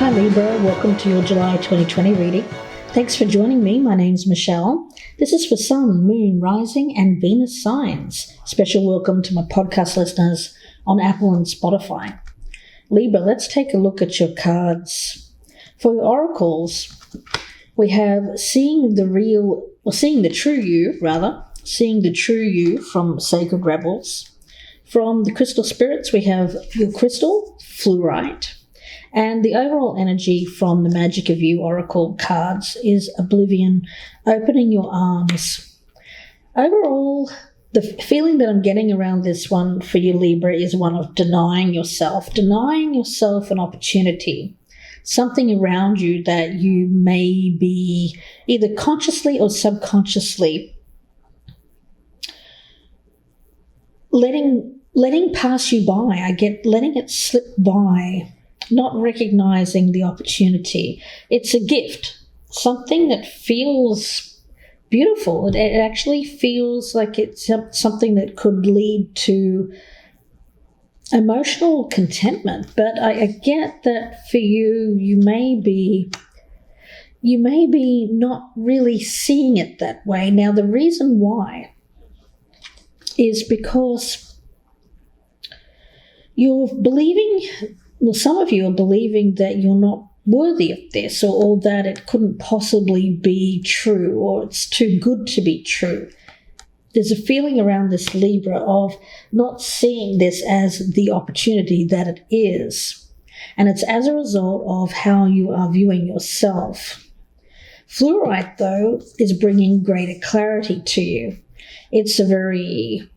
Hi Libra, welcome to your July 2020 reading. Thanks for joining me. My name's Michelle. This is for Sun, Moon, Rising and Venus signs. Special welcome to my podcast listeners on Apple and Spotify. Libra, let's take a look at your cards. For your oracles, we have seeing the true you from Sacred Rebels. From the crystal spirits, we have your crystal, fluorite. And the overall energy from the Magic of You Oracle cards is Oblivion, opening your arms. Overall, the feeling that I'm getting around this one for you, Libra, is one of denying yourself an opportunity, something around you that you may be either consciously or subconsciously letting pass you by. I get letting it slip by, not recognizing the opportunity. It's a gift, something that feels beautiful. It actually feels like it's something that could lead to emotional contentment. But I get that for you, you may be not really seeing it that way. Now, the reason why is because you're believing, well, some of you are believing that you're not worthy of this, or that it couldn't possibly be true, or it's too good to be true. There's a feeling around this, Libra, of not seeing this as the opportunity that it is. And it's as a result of how you are viewing yourself. Fluorite, though, is bringing greater clarity to you. It's a very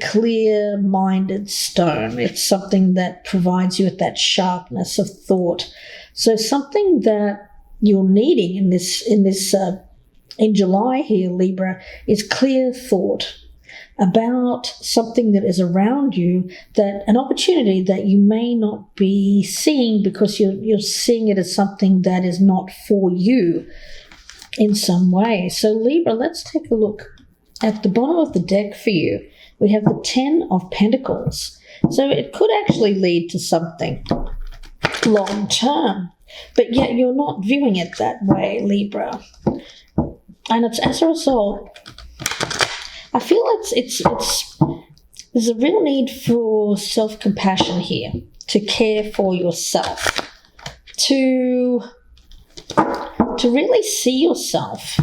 clear-minded stone. It's something that provides you with that sharpness of thought. So something that you're needing in July here, Libra, is clear thought about something that is around you, that an opportunity that you may not be seeing because you're seeing it as something that is not for you in some way. So Libra, let's take a look at the bottom of the deck for you. We have the 10 of Pentacles. So it could actually lead to something long term, but yet you're not viewing it that way, Libra. And it's as a result, I feel there's a real need for self-compassion here, to care for yourself, to really see yourself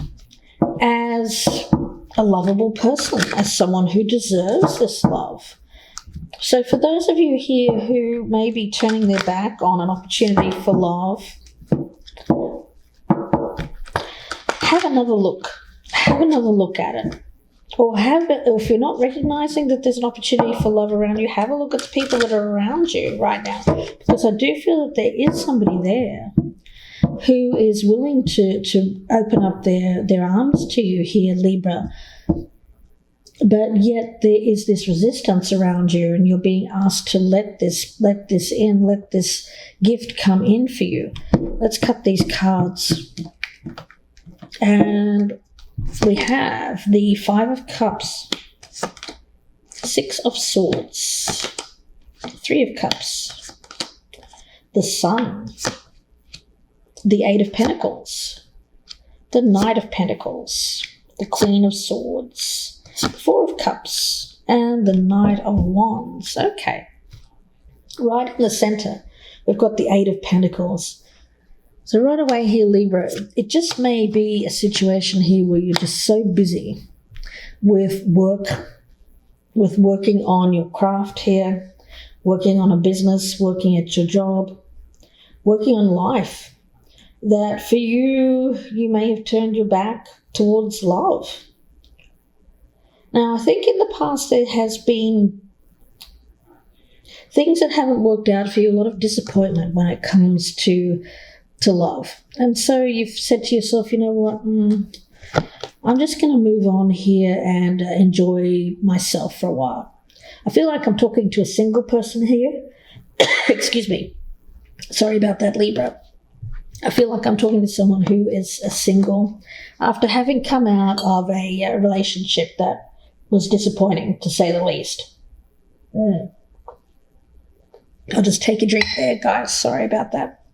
as a lovable person, as someone who deserves this love. So for those of you here who may be turning their back on an opportunity for love, have another look at it. Or if you're not recognizing that there's an opportunity for love around you, have a look at the people that are around you right now. Because I do feel that there is somebody there who is willing to open up their arms to you here, Libra. But yet there is this resistance around you, and you're being asked to let this gift come in for you. Let's cut these cards. And we have the 5 of Cups, 6 of Swords, 3 of Cups, the Sun, the 8 of Pentacles, the Knight of Pentacles, the Queen of Swords, the 4 of Cups, and the Knight of Wands. Okay. Right in the center, we've got the 8 of Pentacles. So right away here, Libra, it just may be a situation here where you're just so busy with working on your craft here, working on a business, working at your job, working on life, that for you may have turned your back towards love. Now, I think in the past there has been things that haven't worked out for you, a lot of disappointment when it comes to love. And so you've said to yourself, you know what, I'm just going to move on here and enjoy myself for a while. I feel like I'm talking to a single person here. Excuse me. Sorry about that, Libra. I feel like I'm talking to someone who is a single after having come out of a relationship that was disappointing, to say the least. I'll just take a drink there, guys. Sorry about that.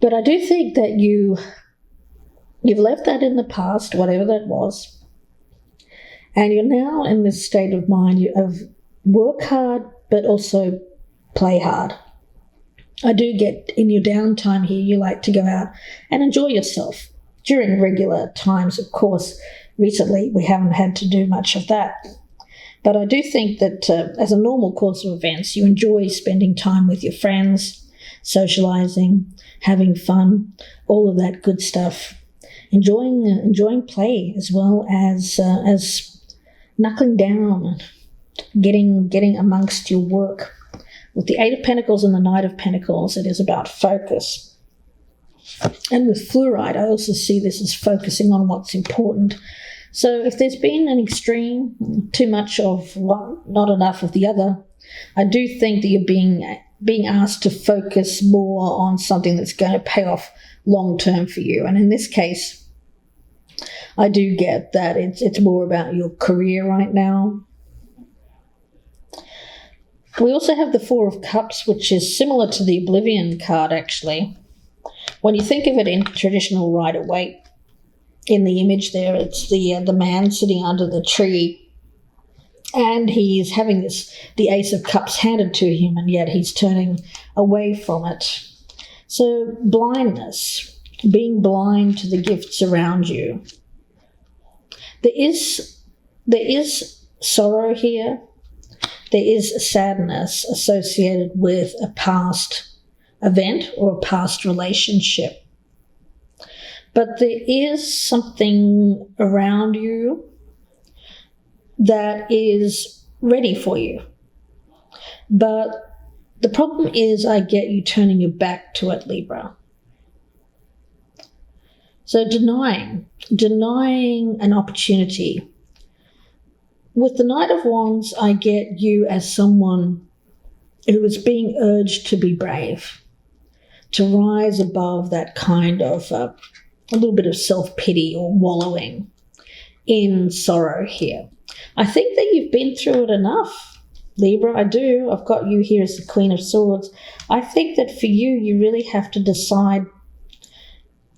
But I do think that you've left that in the past, whatever that was, and you're now in this state of mind of work hard, but also play hard. I do get in your downtime here, you like to go out and enjoy yourself during regular times. Of course, recently we haven't had to do much of that. But I do think that as a normal course of events, you enjoy spending time with your friends, socializing, having fun, all of that good stuff. Enjoying play as well as knuckling down and getting amongst your work. With the Eight of Pentacles and the Knight of Pentacles, it is about focus. And with fluoride, I also see this as focusing on what's important. So if there's been an extreme, too much of one, not enough of the other, I do think that you're being asked to focus more on something that's going to pay off long term for you. And in this case, I do get that it's more about your career right now. We also have the Four of Cups, which is similar to the Oblivion card, actually. When you think of it in traditional Rider-Waite, in the image there, it's the man sitting under the tree, and he is having the Ace of Cups handed to him, and yet he's turning away from it. So blindness, being blind to the gifts around you. There is sorrow here. There is sadness associated with a past event or a past relationship. But there is something around you that is ready for you. But the problem is I get you turning your back to it, Libra. So denying an opportunity. With the Knight of Wands, I get you as someone who is being urged to be brave, to rise above that kind of a little bit of self-pity or wallowing in sorrow here. I think that you've been through it enough, Libra. I do. I've got you here as the Queen of Swords. I think that for you, you really have to decide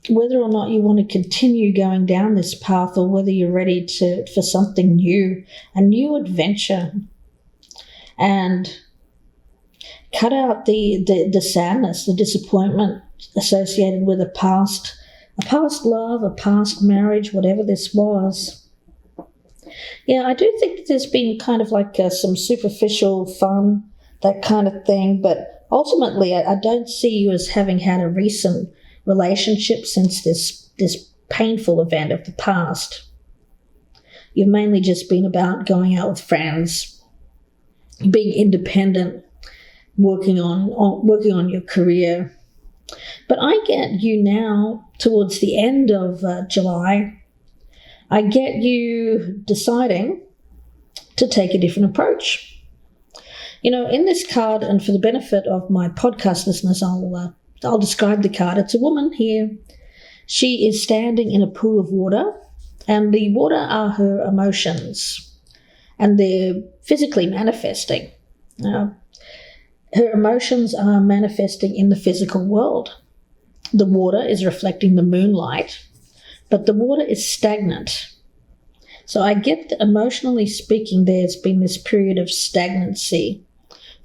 whether or not you want to continue going down this path or whether you're ready for something new, a new adventure, and cut out the sadness, the disappointment associated with a past love, a past marriage, whatever this was. Yeah, I do think that there's been kind of like some superficial fun, that kind of thing, but ultimately I don't see you as having had a recent relationship since this painful event of the past. You've mainly just been about going out with friends, being independent, working on your career. But I get you now towards the end of July. I get you deciding to take a different approach. You know, in this card, and for the benefit of my podcast listeners, I'll describe the card. It's a woman here. She is standing in a pool of water, and the water are her emotions, and they're physically manifesting. Her emotions are manifesting in the physical world. The water is reflecting the moonlight, but the water is stagnant. So I get that emotionally speaking, there's been this period of stagnancy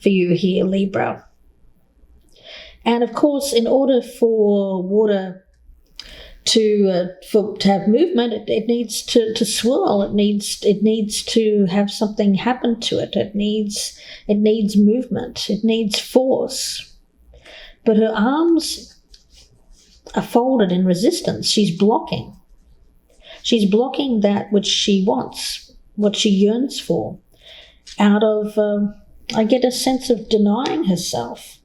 for you here, Libra. And of course, in order for water to have movement, it needs to swirl. It needs to have something happen to it. It needs movement. It needs force. But her arms are folded in resistance. She's blocking. She's blocking that which she wants, what she yearns for, out of, I get a sense of denying herself.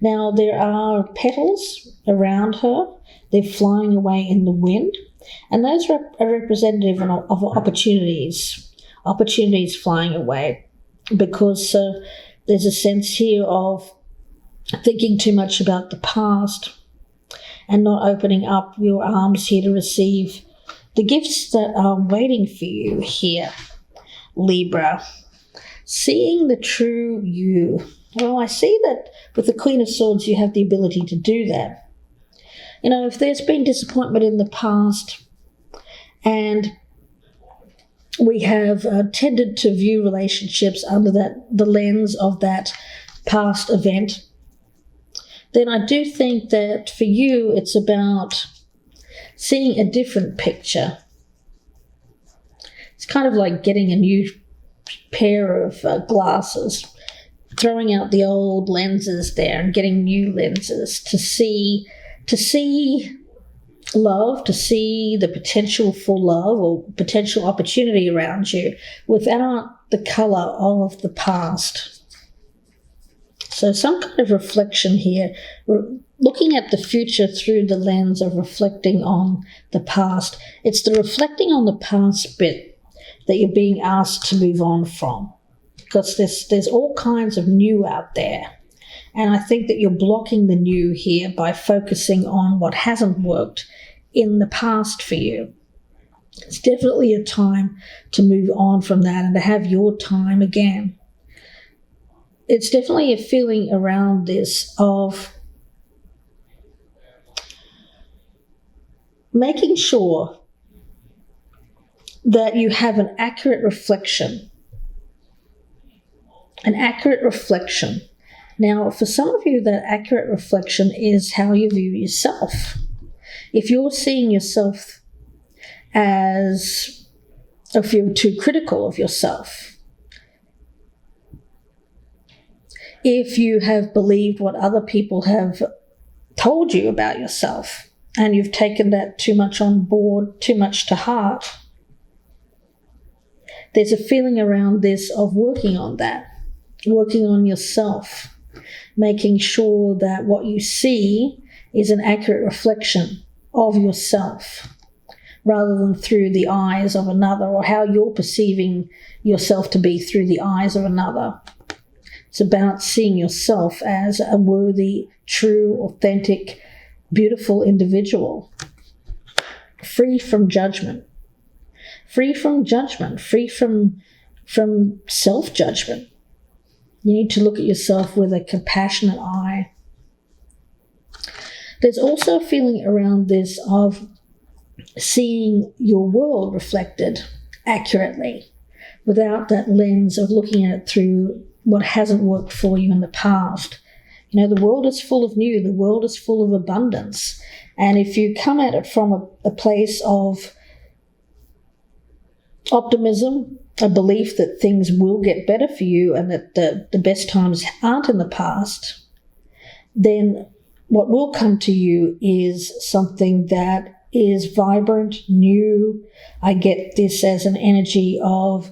Now, there are petals around her. They're flying away in the wind, and those are representative of opportunities flying away, because there's a sense here of thinking too much about the past and not opening up your arms here to receive the gifts that are waiting for you here, Libra. Seeing the true you, Well, I see that with the Queen of Swords, you have the ability to do that. If there's been disappointment in the past and we have tended to view relationships under the lens of that past event, then I do think that for you it's about seeing a different picture. It's kind of like getting a new pair of glasses, throwing out the old lenses there and getting new lenses to see love, to see the potential for love or potential opportunity around you without the colour of the past. So some kind of reflection here, looking at the future through the lens of reflecting on the past. It's the reflecting on the past bit that you're being asked to move on from, because there's all kinds of new out there. And I think that you're blocking the new here by focusing on what hasn't worked in the past for you. It's definitely a time to move on from that and to have your time again. It's definitely a feeling around this of making sure that you have an accurate reflection. An accurate reflection. Now, for some of you, that accurate reflection is how you view yourself. If you're seeing yourself if you're too critical of yourself, if you have believed what other people have told you about yourself and you've taken that too much on board, too much to heart, there's a feeling around this of working on that, working on yourself, making sure that what you see is an accurate reflection of yourself rather than through the eyes of another, or how you're perceiving yourself to be through the eyes of another. It's about seeing yourself as a worthy, true, authentic, beautiful individual, free from judgment, free from self-judgment. You need to look at yourself with a compassionate eye. There's also a feeling around this of seeing your world reflected accurately without that lens of looking at it through what hasn't worked for you in the past. The world is full of new, the world is full of abundance. And if you come at it from a place of optimism, a belief that things will get better for you and that the best times aren't in the past, then what will come to you is something that is vibrant, new. I get this as an energy of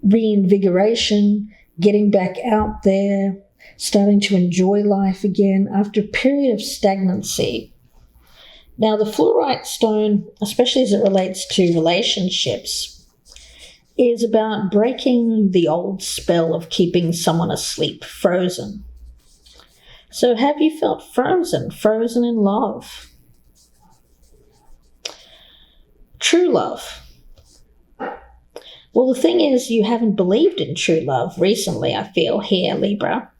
reinvigoration, getting back out there, starting to enjoy life again after a period of stagnancy. Now, the fluorite stone, especially as it relates to relationships, is about breaking the old spell of keeping someone asleep, frozen. So have you felt frozen in love? True love. Well, the thing is, you haven't believed in true love recently, I feel, here, Libra.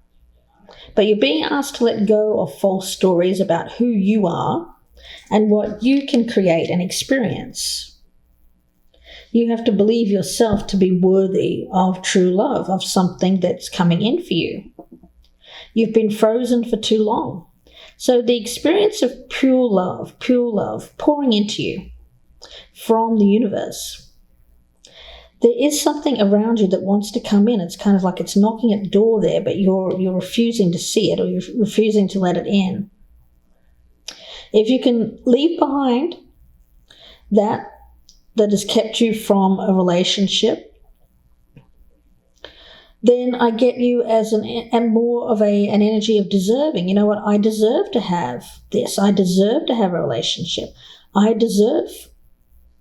But you're being asked to let go of false stories about who you are and what you can create and experience. You have to believe yourself to be worthy of true love, of something that's coming in for you. You've been frozen for too long. So the experience of pure love pouring into you from the universe. There is something around you that wants to come in. It's kind of like it's knocking at the door there, but you're refusing to see it, or you're refusing to let it in. If you can leave behind that has kept you from a relationship, then I get you as more of an energy of deserving. You know what? I deserve to have this. I deserve to have a relationship. I deserve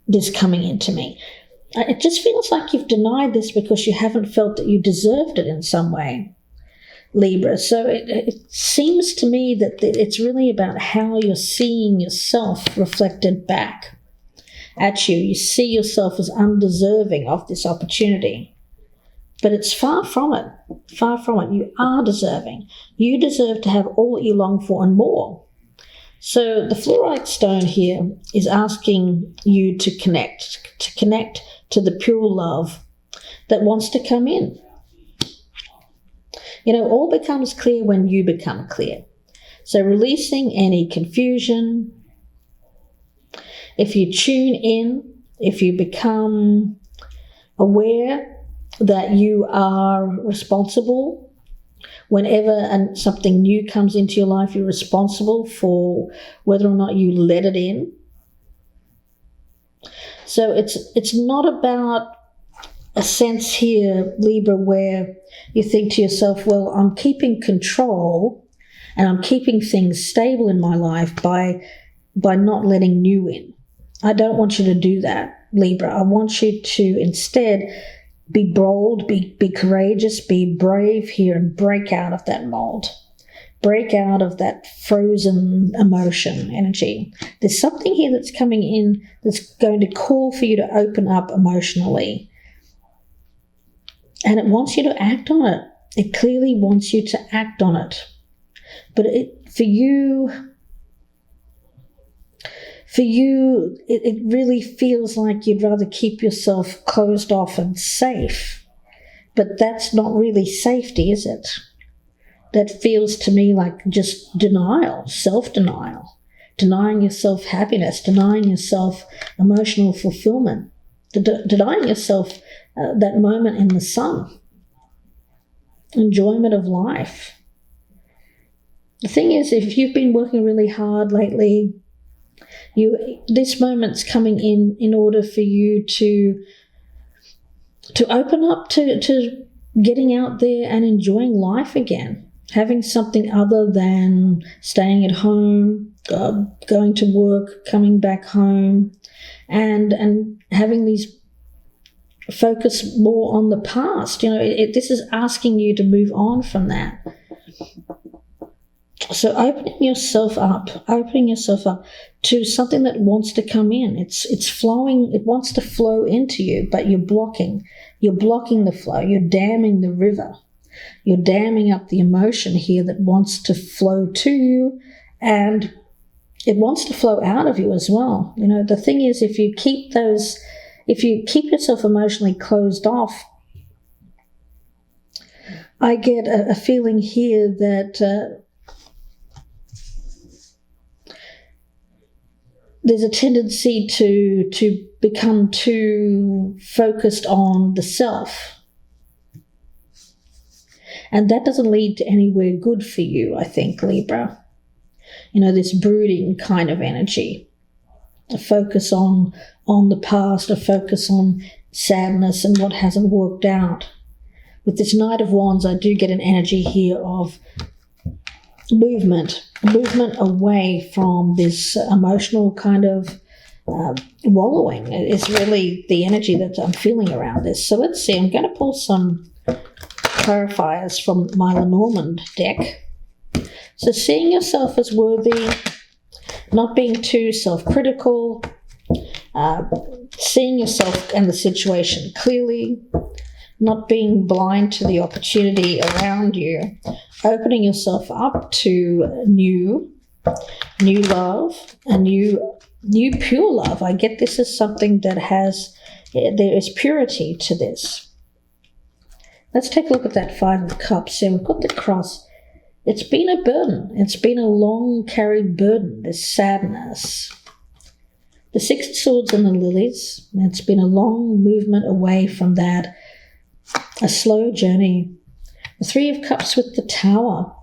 this coming into me. It just feels like you've denied this because you haven't felt that you deserved it in some way, Libra. So it seems to me that it's really about how you're seeing yourself reflected back at you. You see yourself as undeserving of this opportunity But it's far from it. Far from it. You are deserving. You deserve to have all that you long for and more. So the fluorite stone here is asking you to connect to the pure love that wants to come in. All becomes clear when you become clear. So releasing any confusion. If you tune in, if you become aware that you are responsible whenever something new comes into your life, you're responsible for whether or not you let it in. So it's not about a sense here, Libra, where you think to yourself, well, I'm keeping control and I'm keeping things stable in my life by not letting new in. I don't want you to do that, Libra. I want you to instead be bold, be courageous, be brave here and break out of that mold. Break out of that frozen emotion energy. There's something here that's coming in that's going to call for you to open up emotionally. And it wants you to act on it. It clearly wants you to act on it. But for you, it really feels like you'd rather keep yourself closed off and safe. But that's not really safety, is it? That feels to me like just denial, self-denial, denying yourself happiness, denying yourself emotional fulfillment, denying yourself that moment in the sun, enjoyment of life. The thing is, if you've been working really hard lately, this moment's coming in order for you to open up to getting out there and enjoying life again, having something other than staying at home, going to work, coming back home, and having these focus more on the past. This is asking you to move on from that. So opening yourself up to something that wants to come in. It's flowing, it wants to flow into you, but you're blocking the flow, you're damming the river. You're damming up the emotion here that wants to flow to you, and it wants to flow out of you as well. The thing is, if you keep yourself emotionally closed off, I get a feeling here that there's a tendency to become too focused on the self. And that doesn't lead to anywhere good for you, I think, Libra. This brooding kind of energy. A focus on the past, a focus on sadness and what hasn't worked out. With this Knight of Wands, I do get an energy here of movement away from this emotional kind of wallowing. It's really the energy that I'm feeling around this. So let's see, I'm going to pull some clarifiers from my Lenormand deck. So seeing yourself as worthy, not being too self-critical, seeing yourself and the situation clearly, not being blind to the opportunity around you, opening yourself up to new love, a new pure love. I get this as something that there is purity to this. Let's take a look at that Five of Cups. So we've got the Cross. It's been a burden. It's been a long carried burden, this sadness. The Six of Swords and the Lilies. It's been a long movement away from that, a slow journey. The Three of Cups with the Tower.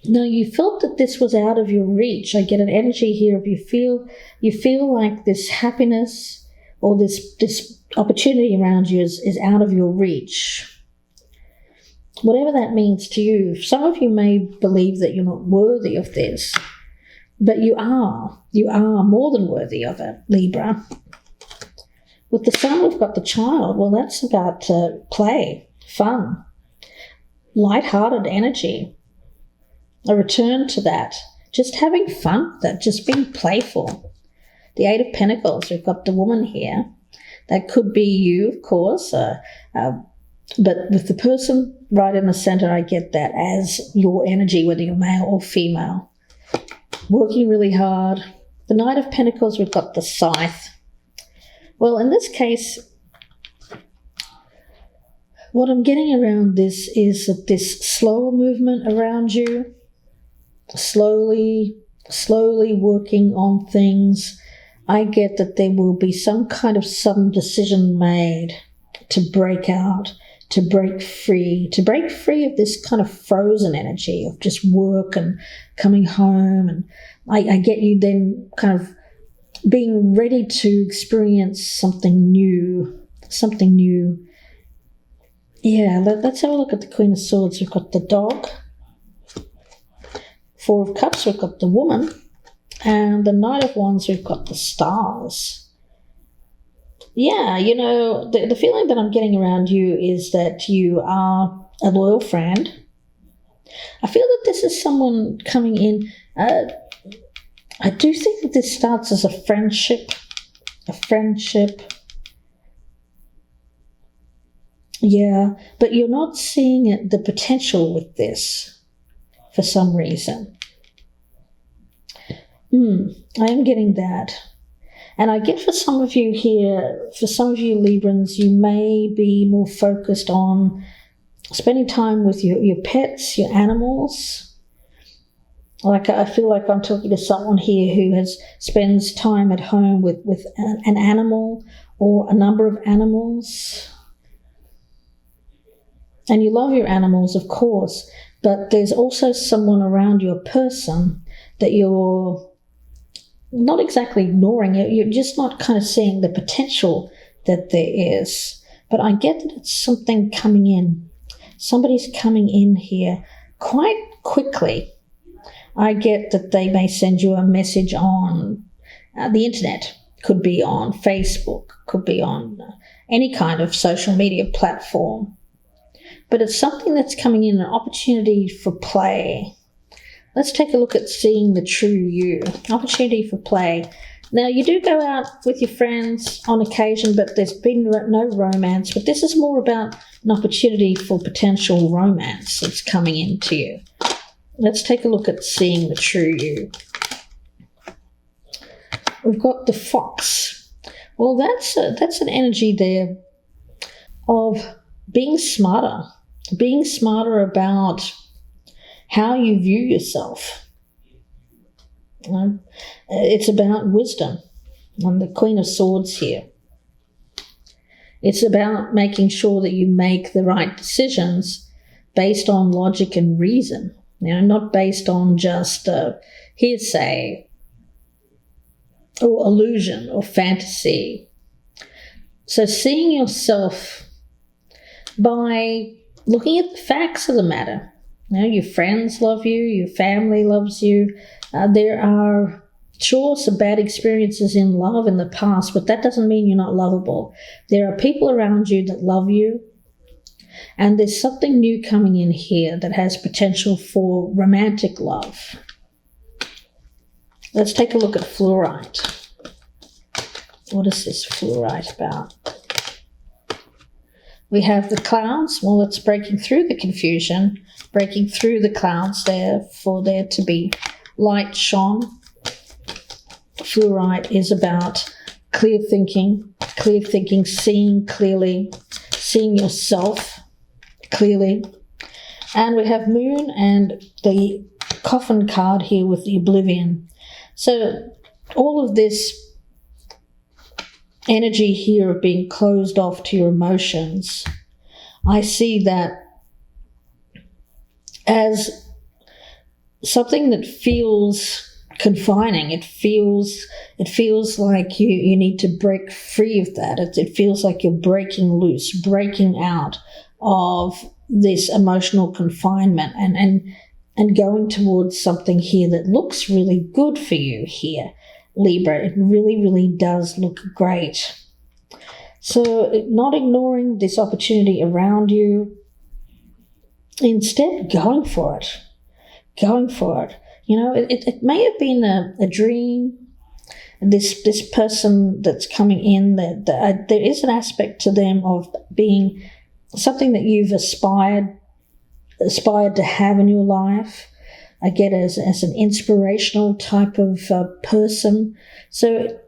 Now, you felt that this was out of your reach. I get an energy here of you feel like this happiness or this opportunity around you is out of your reach. Whatever that means to you. Some of you may believe that you're not worthy of this, but you are. You are more than worthy of it, Libra. With the Sun, we've got the Child. Well, that's about play, fun, light-hearted energy. A return to that. Just having fun with that, just being playful. The Eight of Pentacles, we've got the Woman here. That could be you, of course, But with the person right in the center, I get that as your energy, whether you're male or female. Working really hard. The Knight of Pentacles, we've got the Scythe. Well, in this case, what I'm getting around this is that this slower movement around you, slowly working on things. I get that there will be some kind of sudden decision made to break out, to break free of this kind of frozen energy of just work and coming home. And I get you then kind of being ready to experience something new. Yeah, let's have a look at the Queen of Swords. We've got the dog. Four of Cups, we've got the woman. And the Knight of Wands, we've got the stars. Yeah, the feeling that I'm getting around you is that you are a loyal friend. I feel that this is someone coming in. I do think that this starts as a friendship. Yeah, but you're not seeing the potential with this for some reason. I am getting that. And I get for some of you here, for some of you Librans, you may be more focused on spending time with your pets, your animals. Like I feel like I'm talking to someone here who spends time at home with an animal or a number of animals. And you love your animals, of course, but there's also someone around your person that you're not exactly ignoring. You're just not kind of seeing the potential that there is. But I get that it's something coming in. Somebody's coming in here quite quickly. I get that they may send you a message on the internet. Could be on Facebook, could be on any kind of social media platform. But it's something that's coming in, an opportunity for play. Let's take a look at seeing the true you. Opportunity for play. Now, you do go out with your friends on occasion, but there's been no romance. But this is more about an opportunity for potential romance that's coming into you. Let's take a look at seeing the true you. We've got the Fox. Well, that's an energy there of being smarter about how you view yourself. It's about wisdom. I'm the Queen of Swords here. It's about making sure that you make the right decisions based on logic and reason, not based on just hearsay or illusion or fantasy. So seeing yourself by looking at the facts of the matter. Your friends love you, your family loves you. There are sure some bad experiences in love in the past, but that doesn't mean you're not lovable. There are people around you that love you, and there's something new coming in here that has potential for romantic love. Let's take a look at fluorite. What is this fluorite about? We have the clouds. Well, it's breaking through the confusion, breaking through the clouds there for there to be light shone. Fluorite is about clear thinking, seeing clearly, seeing yourself clearly. And we have Moon and the Coffin card here with the Oblivion. So all of this energy here of being closed off to your emotions, I see that as something that feels confining. It feels like you need to break free of that. It feels like you're breaking loose, breaking out of this emotional confinement and going towards something here that looks really good for you here, Libra. It really, really does look great. So not ignoring this opportunity around you, instead going for it. It may have been a dream. This person that's coming in, that there is an aspect to them of being something that you've aspired to have in your life. I get as an inspirational type of person. So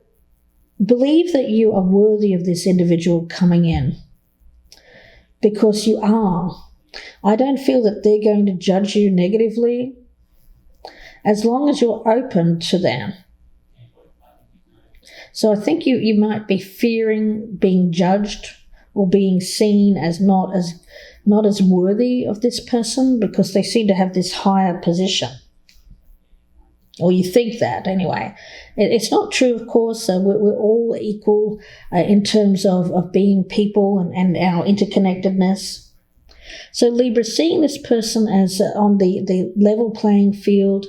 believe that you are worthy of this individual coming in, because you are. I don't feel that they're going to judge you negatively as long as you're open to them. So I think you might be fearing being judged or being seen as not as worthy of this person, because they seem to have this higher position. Or you think that anyway. It's not true, of course. We're all equal in terms of being people and our interconnectedness. So Libra, seeing this person as on the level playing field,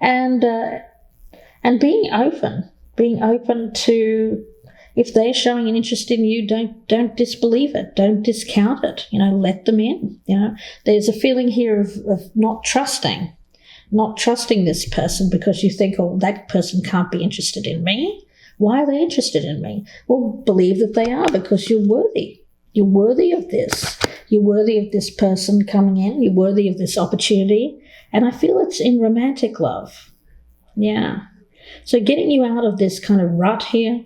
and being open to, if they're showing an interest in you, don't disbelieve it, don't discount it. Let them in. There's a feeling here of not trusting this person, because you think, oh, that person can't be interested in me. Why are they interested in me? Well, believe that they are, because you're worthy. You're worthy of this. You're worthy of this person coming in. You're worthy of this opportunity. And I feel it's in romantic love. Yeah. So getting you out of this kind of rut here,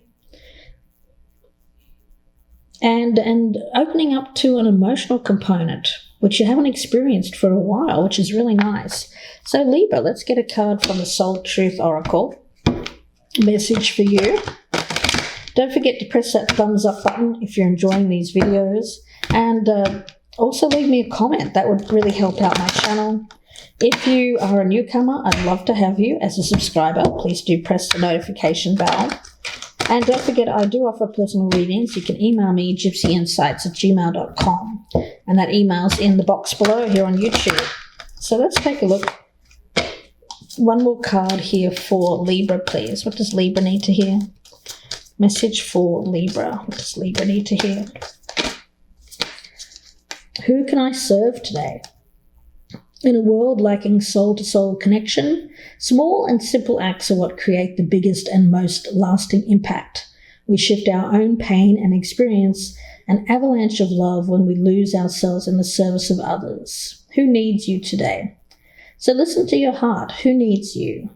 and opening up to an emotional component, which you haven't experienced for a while, which is really nice. So Libra, let's get a card from the Soul Truth Oracle. Message for you. Don't forget to press that thumbs up button if you're enjoying these videos. And also leave me a comment. That would really help out my channel. If you are a newcomer, I'd love to have you as a subscriber. Please do press the notification bell. And don't forget, I do offer personal readings. You can email me, gypsyinsights@gmail.com. And that email's in the box below here on YouTube. So let's take a look. One more card here for Libra, please. What does Libra need to hear? Message for Libra. What does Libra need to hear? Who can I serve today? In a world lacking soul-to-soul connection, small and simple acts are what create the biggest and most lasting impact. We shift our own pain and experience an avalanche of love when we lose ourselves in the service of others. Who needs you today? So listen to your heart. Who needs you?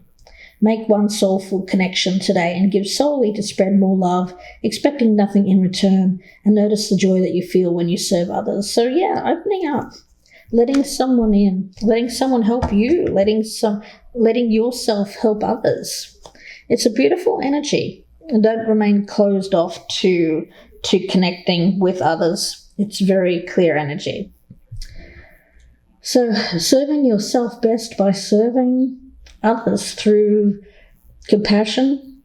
Make one soulful connection today and give solely to spread more love, expecting nothing in return, and notice the joy that you feel when you serve others. So yeah, opening up. Letting someone in, letting someone help you, letting yourself help others. It's a beautiful energy. And don't remain closed off to connecting with others. It's very clear energy. So serving yourself best by serving others through compassion,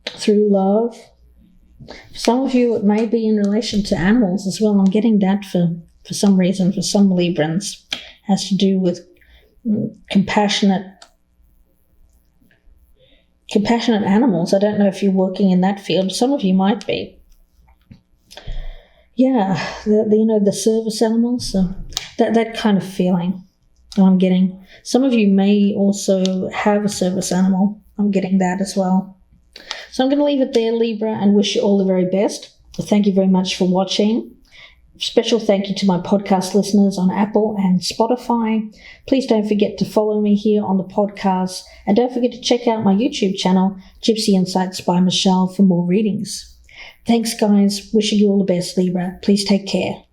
through love. For some of you, it may be in relation to animals as well. I'm getting that for some reason, for some Librans, has to do with compassionate animals. I don't know if you're working in that field. Some of you might be. Yeah, the service animals, that kind of feeling I'm getting. Some of you may also have a service animal. I'm getting that as well. So I'm going to leave it there, Libra, and wish you all the very best. Thank you very much for watching. Special thank you to my podcast listeners on Apple and Spotify. Please don't forget to follow me here on the podcast. And don't forget to check out my YouTube channel, Gypsy Insights by Michelle, for more readings. Thanks, guys. Wishing you all the best, Libra. Please take care.